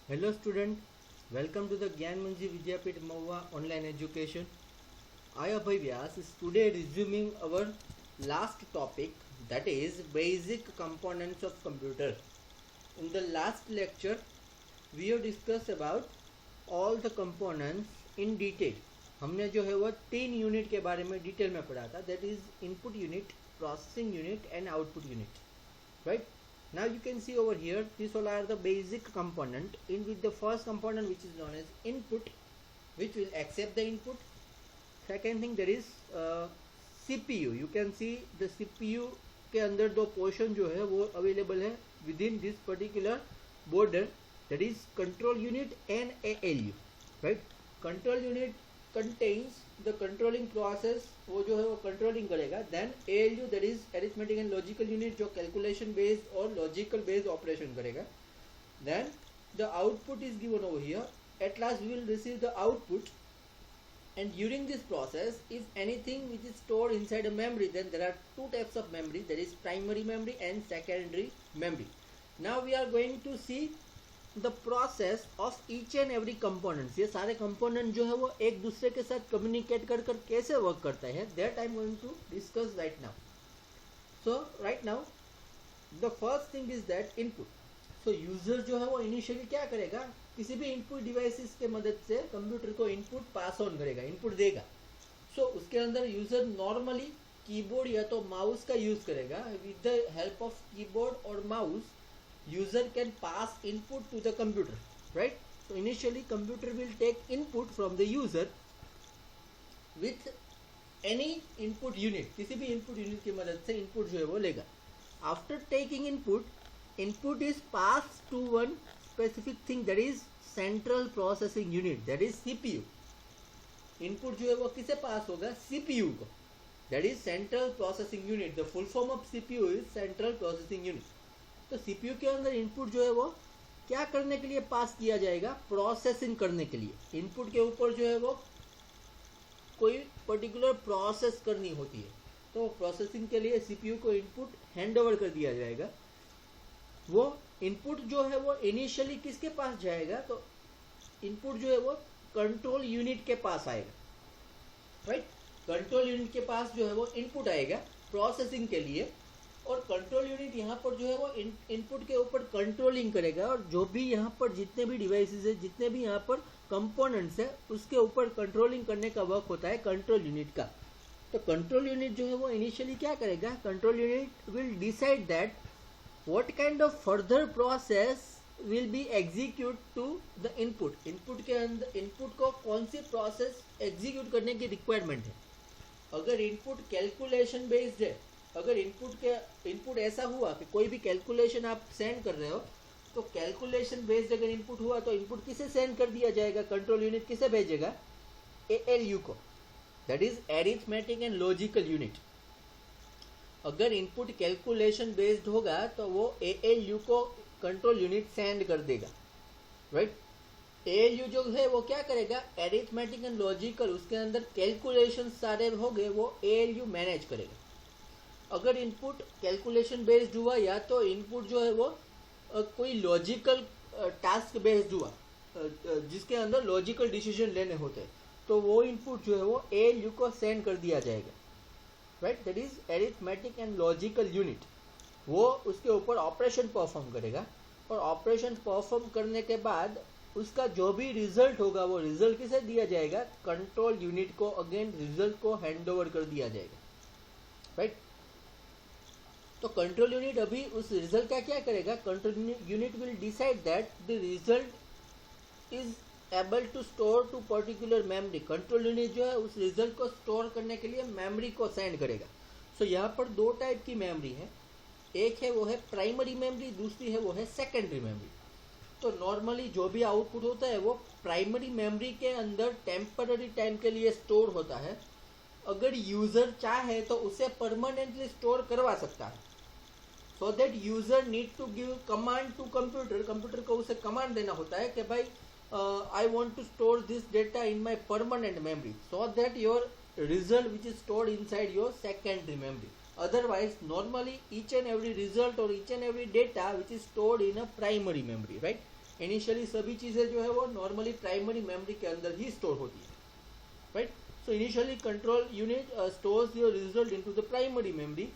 Hello student, welcome to the Gyan Manji Vidyapit Mahua online education. I Abhay Vyas is today resuming our last topic, that is basic components of computer. In the last lecture we have discussed about all the components in detail. हमने जो है वो 3 unit के बारे में detail में पढ़ा था, that is input unit, processing unit and output unit, right? Now you can see over here, these all are the basic component, in which the first component, which is known as input, which will accept the input. Second thing, there is CPU. You can see the CPU के अंदर दो portion जो है वो available है within this particular border, that is control unit and ALU, right? Control unit contains the controlling process, वो जो है वो controlling करेगा. Then ALU, that is arithmetic and logical unit, जो calculation based और logical based operation करेगा. Then the output is given over here. At last we will receive the output, and during this process, if anything which is stored inside a memory, then there are two types of memory, that is primary memory and secondary memory. Now we are going to see the process of each and every components. ये सारे component जो है वो एक दूसरे के साथ communicate कर कर कैसे work करता है, that I am going to discuss right now. So right now the first thing is that input. So user जो है वो initially क्या करेगा, किसी भी input devices के मदद से computer को input pass on करेगा, input देगा. So उसके अंदर user normally keyboard या तो mouse का use करेगा. With the help of keyboard or mouse, user can pass input to the computer, right? So initially computer will take input from the user with any input unit, किसी भी input unit की मदद से input जो है वो लेगा. After taking input, input is passed to one specific thing, that is central processing unit, that is CPU. Input जो है वो किसे pass होगा, CPU को, that is central processing unit. The full form of CPU is central processing unit. तो CPU के अंदर input जो है वो क्या करने के लिए पास किया जाएगा, प्रोसेसिंग करने के लिए. इनपुट के ऊपर जो है वो कोई पर्टिकुलर प्रोसेस करनी होती है, तो प्रोसेसिंग के लिए CPU को इनपुट हैंड ओवर कर दिया जाएगा. वो इनपुट जो है वो इनिशियली किसके पास जाएगा, तो इनपुट जो है वो कंट्रोल यूनिट के पास आएगा, राइट? कंट्रोल यूनिट के पास जो है वो इनपुट आएगा प्रोसेसिंग के लिए, और कंट्रोल यूनिट यहाँ पर जो है वो इनपुट के ऊपर कंट्रोलिंग करेगा, और जो भी यहाँ पर जितने भी डिवाइसेस है, जितने भी यहाँ पर कंपोनेंट्स है, उसके ऊपर कंट्रोलिंग करने का वर्क होता है कंट्रोल यूनिट का. तो कंट्रोल यूनिट जो है वो इनिशियली क्या करेगा, control unit will decide that what kind of further process will be execute to the input. Input के अंदर इनपुट को कौन सी प्रोसेस एग्जीक्यूट करने की रिक्वायरमेंट है. अगर इनपुट कैलकुलेशन बेस्ड है, अगर इनपुट ऐसा हुआ कि कोई भी कैलकुलेशन आप सेंड कर रहे हो, तो कैलकुलेशन बेस्ड अगर इनपुट हुआ तो इनपुट किसे सेंड कर दिया जाएगा, कंट्रोल यूनिट किसे भेजेगा, ALU को, that is arithmetic and logical unit. अगर इनपुट कैलकुलेशन बेस्ड होगा तो वो ALU को कंट्रोल यूनिट सेंड कर देगा, राइट? ALU जो है वो क्या करेगा, एरिथमेटिक एंड लॉजिकल, उसके अंदर कैलकुलेशन सारे हो गए वो ALU मैनेज करेगा. अगर इनपुट कैलकुलेशन बेस्ड हुआ, या तो इनपुट जो है वो कोई लॉजिकल टास्क बेस्ड हुआ, जिसके अंदर लॉजिकल डिसीजन लेने होते हैं, तो वो इनपुट जो है वो ALU को सेंड कर दिया जाएगा, right? That is arithmetic and logical unit. वो उसके ऊपर ऑपरेशन परफॉर्म करेगा, और ऑपरेशन परफॉर्म करने के बाद उसका जो भी रिजल्ट होगा वो रिजल्ट किसे दिया जाएगा, कंट्रोल यूनिट को अगेन रिजल्ट को हैंड ओवर कर दिया जाएगा, राइट? तो कंट्रोल यूनिट अभी उस रिजल्ट का क्या करेगा, control unit will decide that the result is able to store to particular memory. Control unit जो है उस रिजल्ट को स्टोर करने के लिए मेमोरी को सेंड करेगा. सो यहाँ पर दो टाइप की मेमोरी है, एक है वो है प्राइमरी मेमोरी, दूसरी है वो है सेकेंडरी मेमोरी. तो नॉर्मली जो भी आउटपुट होता है वो प्राइमरी मेमोरी के अंदर टेम्पररी टाइम के लिए स्टोर होता है. अगर यूजर चाहे तो उसे परमानेंटली स्टोर करवा सकता है. So that user need to give command to computer, computer को उसे कमांड देना होता है कि भाई I want to store this data in my permanent memory, so that your result which is stored inside your secondary memory. Otherwise, normally each and every result or each and every data which is stored in a primary memory, right? Initially सभी चीज़ें जो है वो normally primary memory के अंदर ही store होती है, right. So initially control unit stores your result into the primary memory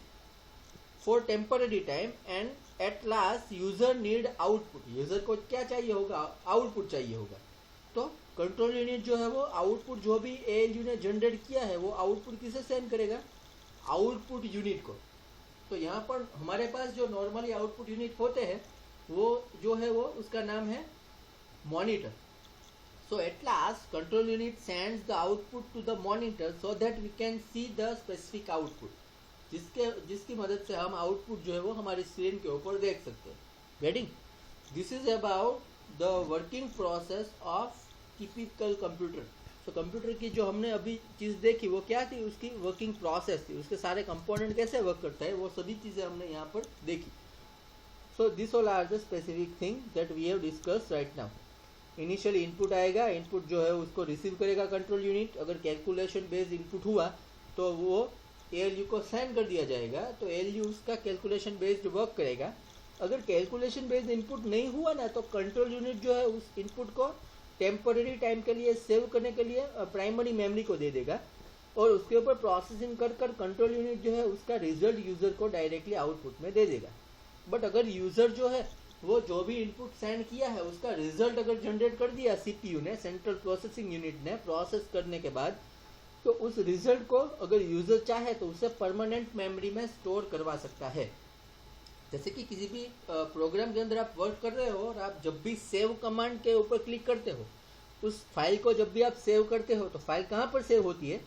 for temporary time and at last user need output. User को क्या चाहिए होगा? आउटपुट चाहिए होगा. तो कंट्रोल यूनिट जो है वो आउटपुट जो भी एएलयू ने जनरेट किया है वो आउटपुट किसे सेंड करेगा? आउटपुट यूनिट को. तो यहाँ पर हमारे पास जो नॉर्मली आउटपुट यूनिट होते हैं वो जो है वो उसका नाम है monitor. So at last control unit sends the output to the monitor so that we can see the specific output, जिसकी मदद से हम आउटपुट जो है वो हमारी स्क्रीन के ऊपर देख सकते हैं. Getting? This is about the working process of typical computer. तो कंप्यूटर की जो हमने अभी चीज़ देखी वो क्या थी? उसकी वर्किंग प्रोसेस थी, उसके सारे कंपोनेंट कैसे वर्क करता है वो सभी चीज़ें हमने यहाँ पर देखी. So this all are the specific thing that we have discuss right now. Initially input आएगा, इनपुट जो है उसको रिसीव करेगा कंट्रोल यूनिट. अगर कैलकुलेशन बेस्ड इनपुट हुआ तो वो एएलयू को सेंड कर दिया जाएगा, तो एएलयू उसका कैलकुलेशन बेस्ड वर्क करेगा. अगर कैलकुलेशन बेस्ड इनपुट नहीं हुआ ना तो कंट्रोल यूनिट जो है उस इनपुट को टेम्पररी टाइम के लिए सेव करने के लिए प्राइमरी मेमोरी को दे देगा और उसके ऊपर प्रोसेसिंग कर कंट्रोल यूनिट जो है उसका रिजल्ट यूजर को डायरेक्टली आउटपुट में दे देगा. बट अगर यूजर जो है वो जो भी इनपुट सेंड किया है उसका रिजल्ट अगर जनरेट कर दिया सीपीयू ने, सेंट्रल प्रोसेसिंग यूनिट ने प्रोसेस करने के बाद, तो उस रिजल्ट को अगर यूजर चाहे तो उसे परमानेंट मेमोरी में स्टोर करवा सकता है. जैसे कि किसी भी प्रोग्राम के अंदर आप वर्क कर रहे हो और आप जब भी सेव कमांड के ऊपर क्लिक करते हो, उस फाइल को जब भी आप सेव करते हो तो फाइल कहाँ पर सेव होती है?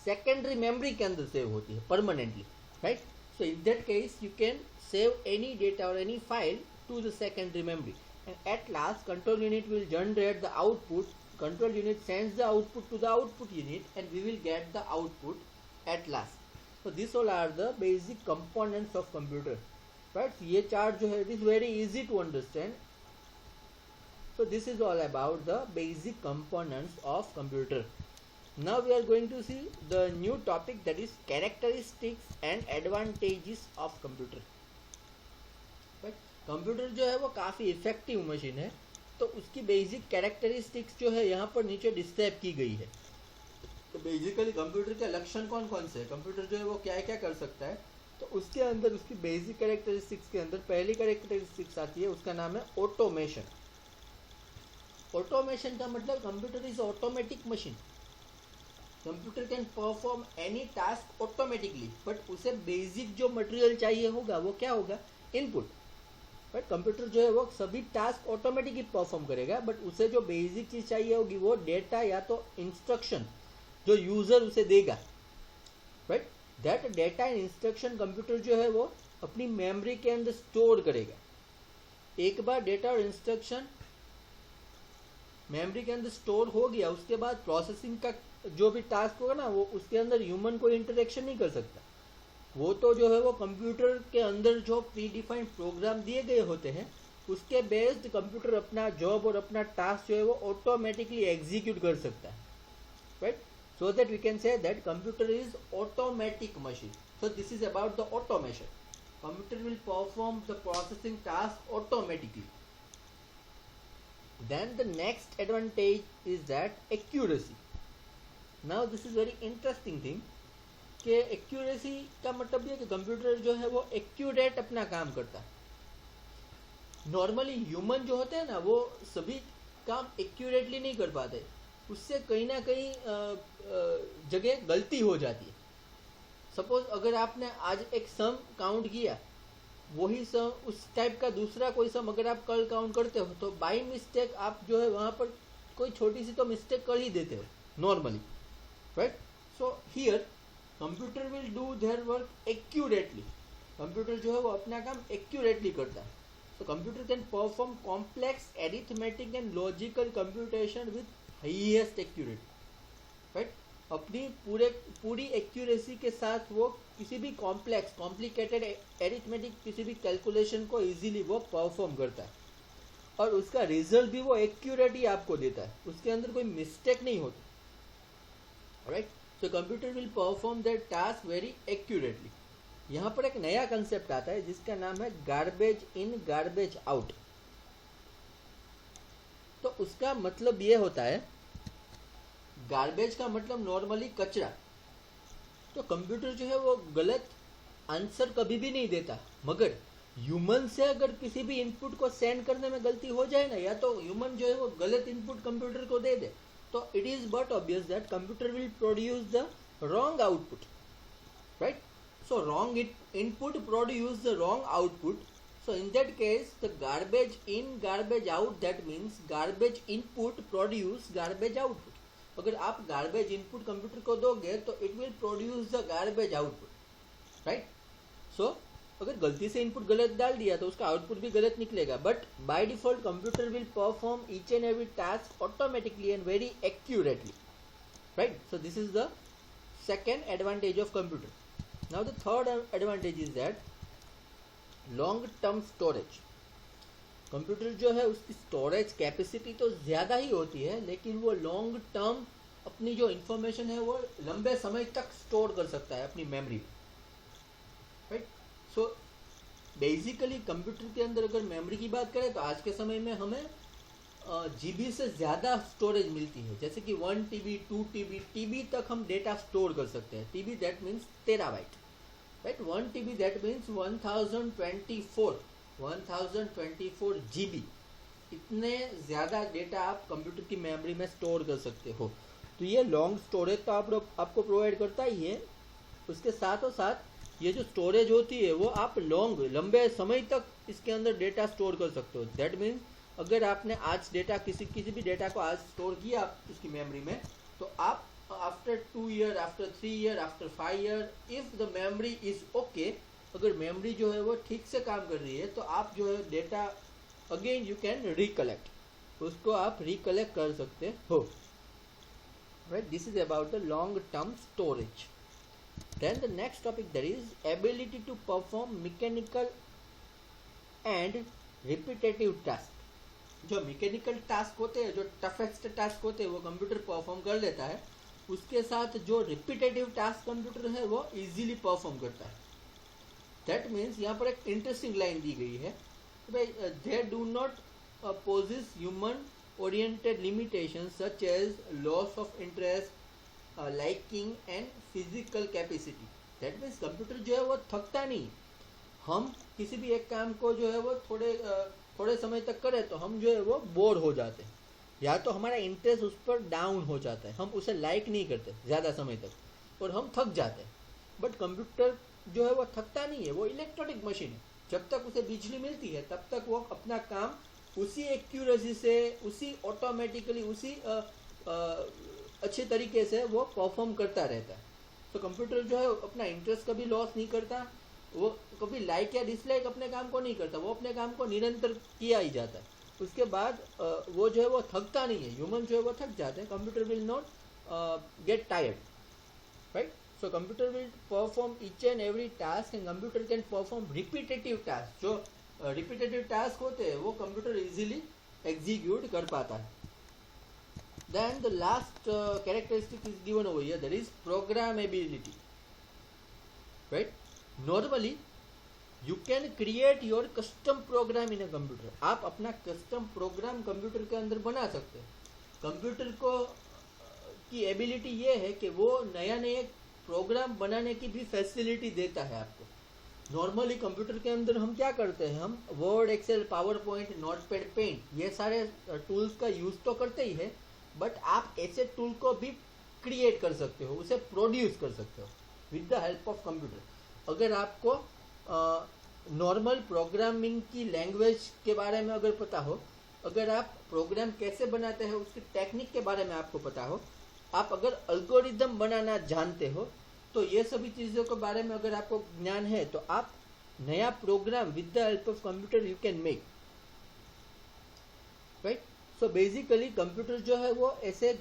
सेकेंडरी मेमोरी के अंदर सेव होती है permanently, right. So in that case you can save any data और any file to the secondary memory, and at last control unit will generate the output. Control unit sends the output to the output unit and we will get the output at last. So these all are the basic components of computer, right. ये chart जो है it is very easy to understand. So this is all about the basic components of computer. Now we are going to see the new topic, that is characteristics and advantages of computer. Computer जो है वो काफ़ी effective machine है, तो उसकी basic characteristics जो है यहाँ पर नीचे डिस्क्राइब की गई है. तो बेसिकली कंप्यूटर के लक्षण कौन कौन से हैं, कंप्यूटर जो है वो क्या क्या कर सकता है, तो उसके अंदर उसकी बेसिक कैरेक्टरिस्टिक्स के अंदर पहली कैरेक्टरिस्टिक्स आती है, उसका नाम है ऑटोमेशन. ऑटोमेशन का मतलब computer is automatic machine. Computer can perform any task automatically, but उसे बेसिक जो मटेरियल चाहिए होगा वो क्या होगा? इनपुट. बट कंप्यूटर जो है वो सभी टास्क ऑटोमेटिकली परफॉर्म करेगा, बट उसे जो बेसिक चीज़ चाहिए होगी वो डेटा या तो इंस्ट्रक्शन जो यूज़र उसे देगा, right. That data and instruction computer जो है वो अपनी मेमोरी के अंदर स्टोर करेगा. एक बार डेटा और इंस्ट्रक्शन मेमोरी के अंदर स्टोर हो गया, उसके बाद प्रोसेसिंग का जो भी टास्क होगा ना वो उसके अंदर ह्यूमन कोई इंटरेक्शन नहीं कर सकता. वो तो जो है वो कंप्यूटर के अंदर जो प्री डिफाइंड प्रोग्राम दिए गए होते हैं उसके बेस्ड कंप्यूटर अपना जॉब और अपना टास्क जो है वो ऑटोमेटिकली एग्जीक्यूट कर सकता है, right. So that we can say that computer is automatic machine. So this is about the automation. Computer will perform the processing task automatically. Then the next advantage is that accuracy. Now this is very interesting thing कि accuracy का मतलब ये कि computer जो है वो accurate अपना काम करता है. नॉर्मली ह्यूमन जो होते हैं ना वो सभी काम एक्यूरेटली नहीं कर पाते, उससे कहीं ना कहीं जगह गलती हो जाती है. सपोज अगर आपने आज एक सम काउंट किया, वही सम उस टाइप का दूसरा कोई सम अगर आप कल काउंट करते हो तो बाय मिस्टेक आप जो है वहाँ पर कोई छोटी सी तो मिस्टेक कर ही देते हो normally, right. So here computer will do their work accurately. Computer जो है वो अपना काम एक्यूरेटली करता है. So computer can perform complex arithmetic and logical computation with highest accurate, right. अपनी पूरी एक्यूरेसी के साथ वो किसी भी कॉम्प्लिकेटेड एरिथमेटिक किसी भी कैलकुलेशन को इजीली वो परफॉर्म करता है और उसका रिजल्ट भी वो एक्यूरेट ही आपको देता है, उसके अंदर कोई मिस्टेक नहीं होती, right. So computer will perform that task very accurately. यहाँ पर एक नया कंसेप्ट आता है जिसका नाम है गार्बेज इन गार्बेज आउट. उसका मतलब ये होता है, गार्बेज का मतलब नॉर्मली कचरा। तो कंप्यूटर जो है वो गलत आंसर कभी भी नहीं देता, मगर ह्यूमन से अगर किसी भी इनपुट को सेंड करने में गलती हो जाए ना, या तो ह्यूमन जो है वो गलत इनपुट कंप्यूटर को दे दे, तो it is but obvious that computer will produce the wrong output, right? So wrong input produce the wrong output. So in that case, the garbage in, garbage out, that means garbage input produce garbage output. अगर आप garbage input computer को दोगे तो it will produce the garbage output, right? So अगर गलती से input गलत डाल दिया तो उसका आउटपुट भी गलत निकलेगा, but by default computer will perform each and every task automatically and very accurately, right? So this is the second advantage of computer. Now the third advantage is that long term storage. Computer जो है उसकी storage capacity तो ज़्यादा ही होती है, लेकिन वो long term अपनी जो इंफॉर्मेशन है वो लंबे समय तक स्टोर कर सकता है अपनी मेमोरी में, राइट? सो बेसिकली कंप्यूटर के अंदर अगर मेमोरी की बात करें तो आज के समय में हमें जीबी से ज़्यादा स्टोरेज मिलती है, जैसे कि 1 TB 2 TB TB तक हम डेटा स्टोर कर सकते हैं. TB that means terabyte, right? 1 TB that means 1024 GB. इतने ज़्यादा डेटा आप कंप्यूटर की मेमोरी में स्टोर कर सकते हो. तो ये लॉन्ग स्टोरेज तो आपको प्रोवाइड करता ही है, उसके साथों साथ ये जो स्टोरेज होती है वो आप लंबे समय तक इसके अंदर डेटा स्टोर कर सकते हो. दैट मीन्स अगर आपने आज डेटा किसी भी डेटा को आज स्टोर किया उसकी मेमोरी में, तो आप after 2 year, after 3 year, after 5 year, if the memory is okay, अगर मेमोरी जो है वो ठीक से काम कर रही है, तो आप जो है data again you can recollect, उसको आप रिकलेक्ट कर सकते हो, right? This is about the long term storage. Then the next topic, there is ability to perform mechanical and repetitive task. जो मैकेनिकल टास्क होते हैं, जो टफेस्ट टास्क होते हैं, वो कंप्यूटर परफॉर्म कर लेता है. उसके साथ जो रिपीटेटिव टास्क कंप्यूटर है वो इजीली परफॉर्म करता है. दैट मीन्स यहाँ पर एक इंटरेस्टिंग लाइन दी गई है, they do not possess human oriented limitation such as loss of interest, liking and physical capacity. That means computer जो है वो थकता नहीं. हम किसी भी एक काम को जो है वो थोड़े समय तक करें तो हम जो है वो बोर हो जाते हैं, या तो हमारा इंटरेस्ट उस पर डाउन हो जाता है, हम उसे लाइक नहीं करते ज़्यादा समय तक और हम थक जाते हैं. बट कंप्यूटर जो है वो थकता नहीं है, वो इलेक्ट्रॉनिक मशीन है. जब तक उसे बिजली मिलती है तब तक वो अपना काम उसी एक्यूरेसी से, उसी ऑटोमेटिकली, उसी अच्छे तरीके से वो परफॉर्म करता रहता है. तो कंप्यूटर जो है अपना इंटरेस्ट कभी लॉस नहीं करता, वो कभी लाइक या डिसलाइक अपने काम को नहीं करता, वो अपने काम को निरंतर किया ही जाता है. उसके बाद वो जो है वो थकता नहीं है. ह्यूमन जो है वो थक जाते हैं, computer will not get tired, right? So computer will perform each and every task and computer can perform repetitive task. जो रिपीटेटिव टास्क होते हैं वो कंप्यूटर इजीली एग्जीक्यूट कर पाता है. Then the last characteristic is given over here, that is programmability, right? Normally you can create your custom program in a computer. आप अपना custom program computer के अंदर बना सकते हैं. कंप्यूटर को की एबिलिटी ये है कि वो नए प्रोग्राम बनाने की भी फैसिलिटी देता है आपको. नॉर्मली कंप्यूटर के अंदर हम क्या करते हैं, हम Word, Excel, PowerPoint, Notepad, Paint, ये सारे टूल्स का यूज तो करते ही है, बट आप ऐसे टूल को भी क्रिएट कर सकते हो, उसे प्रोड्यूस कर सकते हो with the help of computer. अगर आपको नॉर्मल प्रोग्रामिंग की लैंग्वेज के बारे में अगर पता हो, अगर आप प्रोग्राम कैसे बनाते हैं उसकी टेक्निक के बारे में आपको पता हो, आप अगर एल्गोरिदम बनाना जानते हो, तो ये सभी चीज़ों के बारे में अगर आपको ज्ञान है, तो आप नया program with the help of computer you can make, right? So basically computer जो है वो ऐसे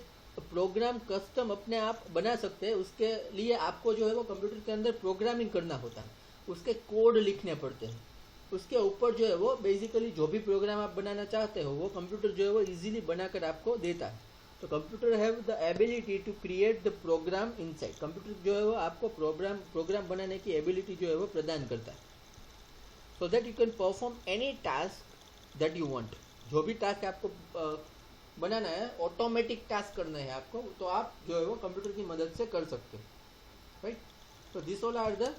प्रोग्राम कस्टम अपने आप बना सकते हैं. उसके लिए आपको जो है वो कंप्यूटर के अंदर प्रोग्रामिंग करना होता है, उसके कोड लिखने पड़ते हैं. उसके ऊपर जो है वो बेसिकली जो भी प्रोग्राम आप बनाना चाहते हो वो कंप्यूटर जो है वो इजीली बनाकर आपको देता है. तो computer have the ability to create the program inside. Computer जो है वो आपको प्रोग्राम बनाने की एबिलिटी जो है वो प्रदान करता है, so that you can perform any task that you want. जो भी टास्क आपको बनाना है, ऑटोमेटिक टास्क करना है आपको, तो आप जो है वो कंप्यूटर की मदद से कर सकते हो, राइट। तो this all are the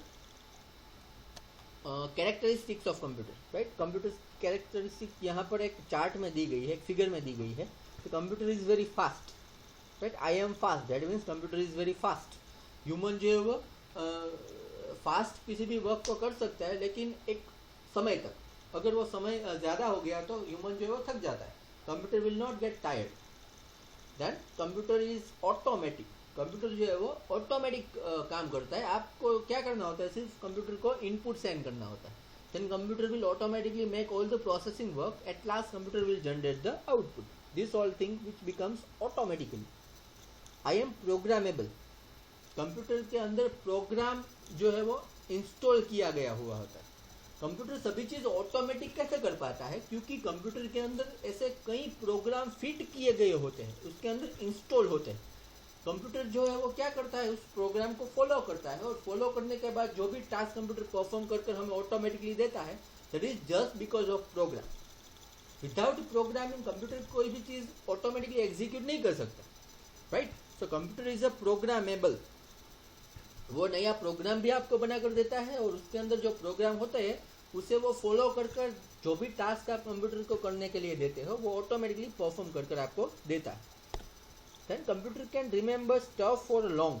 characteristics of computer, right. Computer characteristic यहाँ पर एक चार्ट में दी गई है, एक फिगर में दी गई है। तो computer is very fast, right. I am fast, that means computer is very fast. Human जो है वो फास्ट किसी भी वर्क को कर सकता है, लेकिन एक समय तक, अगर वो समय ज़्यादा हो गया तो ह्यूमन जो है वो थक जाता है। Computer will not get tired, then computer is automatic. Computer जो है वो ऑटोमेटिक काम करता है। आपको क्या करना होता है, सिर्फ कंप्यूटर को इनपुट सेंड करना होता है, then computer will automatically make all the processing work, at last computer will generate the output, this all thing which becomes automatically. I am programmable, computer के अंदर प्रोग्राम जो है वो इंस्टॉल किया गया हुआ होता है। कंप्यूटर सभी चीज़ ऑटोमेटिक कैसे कर पाता है, क्योंकि कंप्यूटर के अंदर ऐसे कई प्रोग्राम फिट किए गए होते हैं, उसके अंदर इंस्टॉल होते हैं। कंप्यूटर जो है वो क्या करता है, उस प्रोग्राम को फॉलो करता है, और फॉलो करने के बाद जो भी टास्क कंप्यूटर परफॉर्म कर हमें ऑटोमेटिकली देता है, that is just because of program. Without programming computer कोई भी चीज़ ऑटोमेटिकली एग्जीक्यूट नहीं कर सकता, right. So computer is a programmable, वो नया प्रोग्राम भी आपको बना कर देता है, और उसके अंदर जो प्रोग्राम होते हैं उसे वो फॉलो कर जो भी टास्क आप कंप्यूटर को करने के लिए देते हो वो ऑटोमेटिकली परफॉर्म कर आपको देता है। Then computer can remember stuff for long,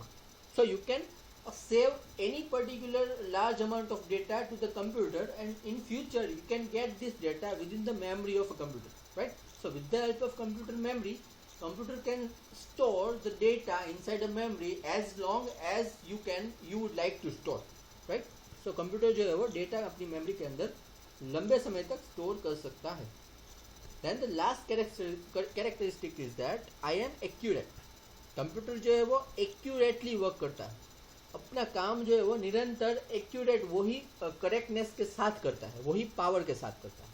so you can save any particular large amount of data to the computer, and in future you can get this data within the memory of a computer, right. So with the help of computer memory, computer can store the data inside a memory as long as you would like to store, right. So computer जो है वो data अपनी memory के अंदर लंबे समय तक store कर सकता है। Then the last characteristic is that I am accurate, computer जो है वो एक्यूरेटली वर्क करता है, अपना काम जो है वो निरंतर एक्यूरेट, वही करेक्टनेस के साथ करता है, वही पावर के साथ करता है,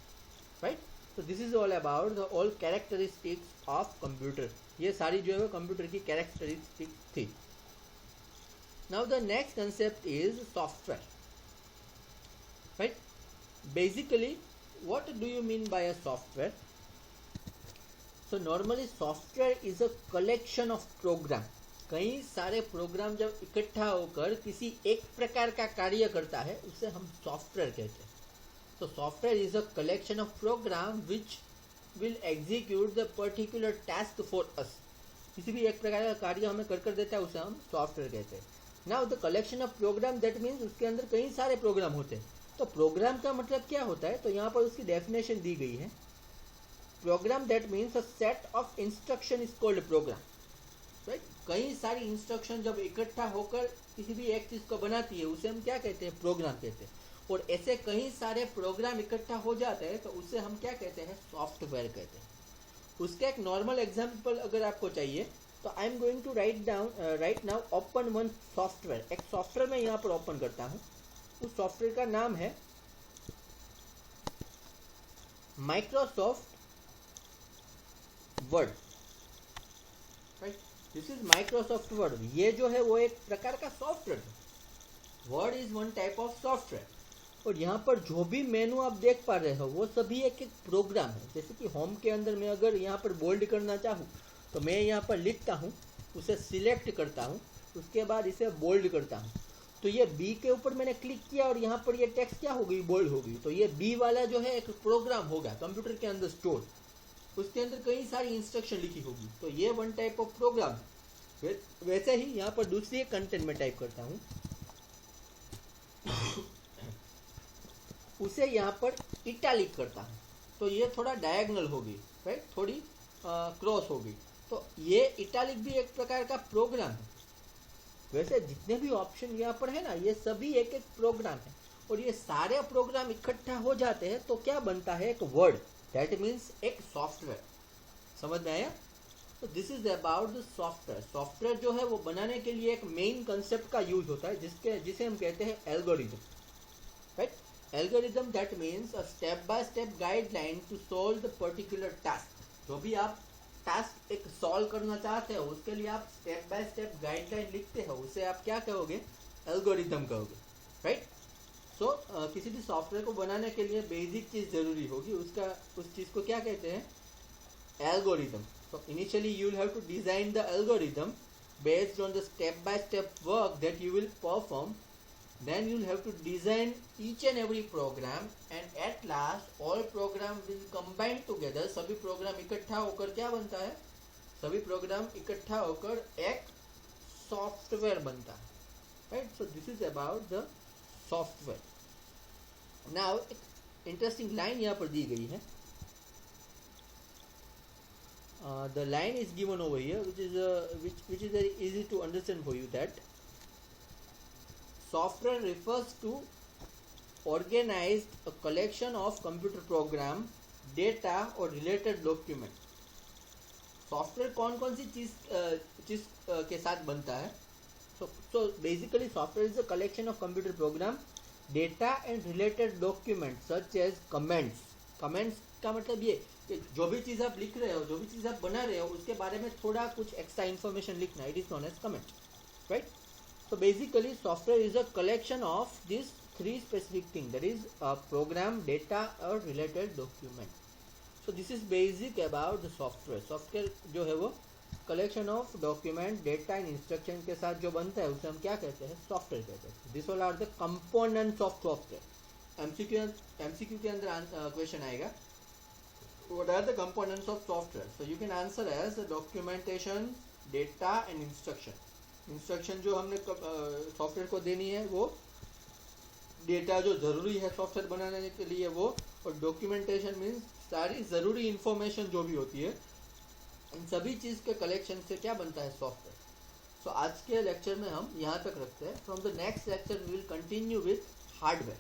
राइट। तो this is all about the all characteristics of computer. ये सारी जो है वो कंप्यूटर की कैरेक्टरिस्टिक थी। Now the next concept is software, right. Basically what do you mean by a software? So normally software is a collection of program. कई सारे programme जब इकट्ठा होकर किसी एक प्रकार का कार्य करता है उसे हम सॉफ्टवेयर कहते हैं। तो software is a collection of program which will execute the particular task for us. किसी भी एक प्रकार का कार्य हमें कर देता है उसे हम सॉफ्टवेयर कहते हैं। Now the collection of program, that means उसके अंदर कई सारे प्रोग्राम होते हैं। तो प्रोग्राम का मतलब क्या होता है, तो यहाँ पर उसकी डेफिनेशन दी गई है। Program that means a set of instruction is called program, right. कई सारी इंस्ट्रक्शन जब इकट्ठा होकर किसी भी एक चीज को बनाती है उसे हम क्या कहते हैं, प्रोग्राम कहते हैं। और ऐसे कई सारे प्रोग्राम इकट्ठा हो जाते हैं तो उसे हम क्या कहते हैं, सॉफ्टवेयर कहते हैं। उसका एक नॉर्मल एग्जांपल अगर आपको चाहिए तो I am going to right now open one software. एक सॉफ्टवेयर मैं यहाँ पर ओपन करता हूँ, उस सॉफ्टवेयर का नाम है Microsoft word, right. This is Microsoft word. ये जो है वो एक प्रकार का सॉफ्टवेयर है। Word is one type of software. और यहाँ पर जो भी मेनू आप देख पा रहे हो वो सभी एक एक प्रोग्राम है। जैसे कि होम के अंदर मैं अगर यहाँ पर बोल्ड करना चाहूँ तो मैं यहाँ पर लिखता हूँ, उसे सिलेक्ट करता हूँ, उसके बाद इसे बोल्ड करता हूँ। तो ये बी के ऊपर मैंने क्लिक किया और यहाँ पर ये टेक्स्ट क्या हो गई, बोल्ड हो गई। तो ये बी वाला जो है एक प्रोग्राम होगा कंप्यूटर के अंदर स्टोर, उसके अंदर कई सारी इंस्ट्रक्शन लिखी होगी। तो ये वन टाइप ऑफ प्रोग्राम है। वैसे ही यहाँ पर दूसरी कंटेंट में टाइप करता हूँ, उसे यहाँ पर इटैलिक करता हूँ तो ये थोड़ा डायगोनल होगी, राइट, थोड़ी क्रॉस होगी। तो ये इटैलिक भी एक प्रकार का प्रोग्राम है। वैसे जितने भी ऑप्शन यहाँ पर है ना, ये सभी एक एक प्रोग्राम है। और ये सारे प्रोग्राम इकट्ठा हो जाते हैं तो क्या बनता है, एक वर्ड, दैट मीन्स एक सॉफ्टवेयर। समझ में आया? तो this is about the software. Software जो है वो बनाने के लिए एक मेन कंसेप्ट का यूज होता है जिसे हम कहते हैं algorithm, right. Algorithm that means a step by step guideline to solve the particular task. जो भी आप टास्क एक सॉल्व करना चाहते हो उसके लिए आप स्टेप बाय स्टेप गाइडलाइन लिखते हो, उसे आप क्या कहोगे, एल्गोरिथम कहोगे, राइट। सो किसी भी सॉफ्टवेयर को बनाने के लिए बेसिक चीज जरूरी होगी, उस चीज को क्या कहते हैं, algorithm. So initially you will have to design the algorithm based on the step-by-step work that you will perform. Then you will have to design each and every program, and at last all program will combine together. सभी programme इकट्ठा होकर क्या बनता है? सभी programme इकट्ठा होकर एक सॉफ्टवेयर बनता है, right? So this is about the software. Now interesting line यहाँ पर दी गई है. The line is given over here, which is very easy to understand for you, that software refers to organized a collection of computer program, data और related document. Software कौन कौन सी चीज के साथ बनता है? So basically software is a collection of computer program, data and related documents such as comments. Comments का मतलब ये कि जो भी चीज़ आप लिख रहे हो, जो भी चीज़ आप बना रहे हो, उसके बारे में थोड़ा कुछ एक्स्ट्रा इन्फॉर्मेशन लिखना. It is known as comment, right? So basically software is a collection of these three specific things, that is program, data or related document. So this is basic about the software. Software जो है वो collection of document, data and instruction के साथ जो बनता है उसे हम क्या कहते हैं? सॉफ्टवेयर कहते हैं. These all are the components of software. MCQ के अंदर क्वेश्चन आएगा, what are the components of software? So you can answer as documentation, data and instruction. Instruction जो हमने सॉफ्टवेयर को देनी है वो, डेटा जो ज़रूरी है सॉफ्टवेयर बनाने के लिए वो, और डॉक्यूमेंटेशन मीन्स सारी ज़रूरी इंफॉर्मेशन जो भी होती है, इन सभी चीज़ के कलेक्शन से क्या बनता है? सॉफ्टवेयर. सो आज के लेक्चर में हम यहाँ तक रखते हैं. From the next lecture we will continue with hardware.